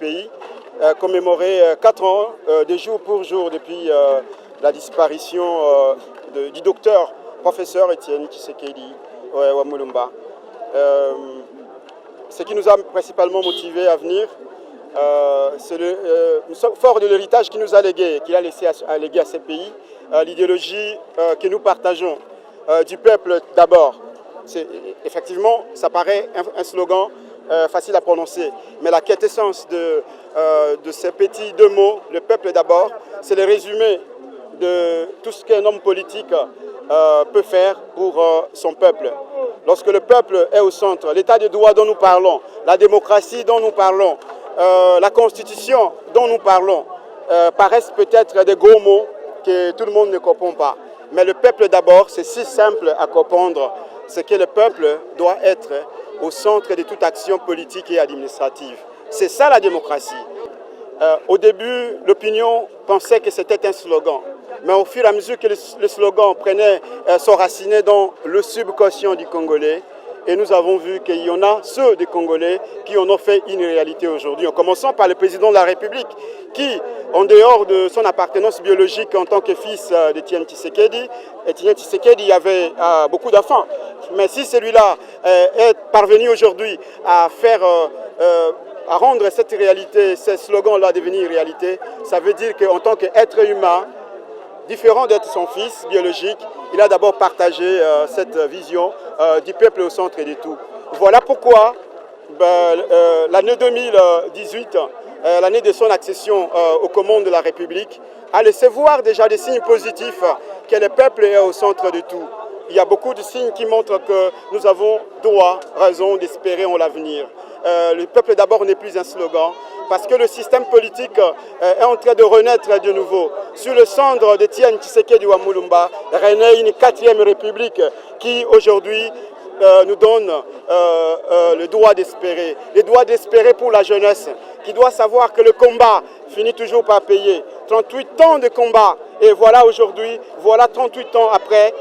pays, commémorer 4 ans de jour pour jour depuis la disparition du docteur, professeur Étienne Tshisekedi Wamulumba. Ce qui nous a principalement motivés à venir, nous sommes forts de l'héritage qu'il nous a légué, qu'il a laissé à léguer à ces pays, l'idéologie que nous partageons, du peuple d'abord. Effectivement, ça paraît un slogan facile à prononcer, mais la quintessence de ces petits deux mots, le peuple d'abord, c'est le résumé de tout ce qu'un homme politique peut faire pour son peuple. Lorsque le peuple est au centre, l'état de droit dont nous parlons, la démocratie dont nous parlons, la constitution dont nous parlons, paraissent peut-être des gros mots que tout le monde ne comprend pas. Mais le peuple d'abord, c'est si simple à comprendre, c'est que le peuple doit être au centre de toute action politique et administrative. C'est ça la démocratie. Au début, l'opinion pensait que c'était un slogan. Mais au fur et à mesure que le slogan prenait son raciné dans le subconscient du Congolais, et nous avons vu qu'il y en a ceux des Congolais qui en ont fait une réalité aujourd'hui. En commençant par le président de la République, qui, en dehors de son appartenance biologique en tant que fils d'Étienne Tshisekedi, Étienne Tshisekedi avait beaucoup d'enfants. Mais si celui-là est parvenu aujourd'hui à faire... à rendre cette réalité, ces slogans-là devenir réalité, ça veut dire qu'en tant qu'être humain, différent d'être son fils biologique, il a d'abord partagé cette vision du peuple au centre de tout. Voilà pourquoi l'année 2018, l'année de son accession aux commandes de la République, a laissé voir déjà des signes positifs que le peuple est au centre de tout. Il y a beaucoup de signes qui montrent que nous avons droit, raison d'espérer en l'avenir. Le peuple d'abord n'est plus un slogan, parce que le système politique est en train de renaître de nouveau. Sur le cendre d'Étienne Tshisekedi Wamulumba, renaît une 4e république qui aujourd'hui nous donne le droit d'espérer. Le droit d'espérer pour la jeunesse, qui doit savoir que le combat finit toujours par payer. 38 ans de combat, et voilà aujourd'hui, voilà 38 ans après,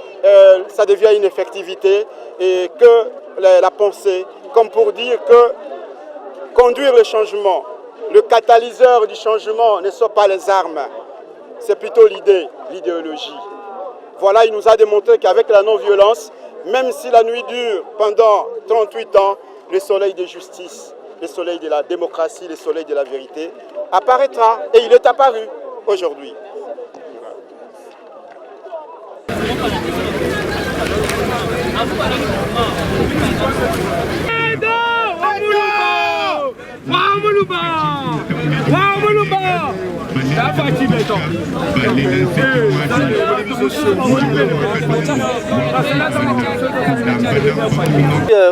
ça devient une effectivité, et que la pensée, comme pour dire que conduire le changement, le catalyseur du changement ne sont pas les armes, c'est plutôt l'idéologie. Voilà, il nous a démontré qu'avec la non-violence, même si la nuit dure pendant 38 ans, le soleil de justice, le soleil de la démocratie, le soleil de la vérité apparaîtra, et il est apparu aujourd'hui.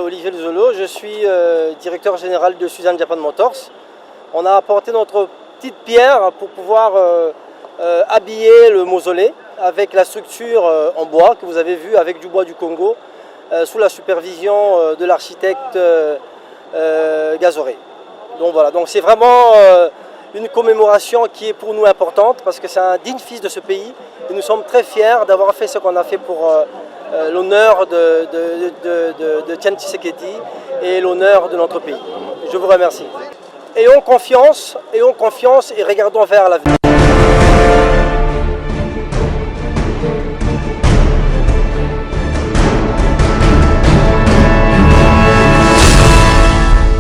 Olivier Luzolo, je suis directeur général de Suzanne Japan Motors. On a apporté notre petite pierre pour pouvoir habiller le mausolée avec la structure en bois que vous avez vu avec du bois du Congo sous la supervision de l'architecte Gazoré. Donc voilà, donc c'est vraiment une commémoration qui est pour nous importante parce que c'est un digne fils de ce pays et nous sommes très fiers d'avoir fait ce qu'on a fait pour l'honneur de Étienne Tshisekedi et l'honneur de notre pays. Je vous remercie. Ayons confiance et regardons vers l'avenir.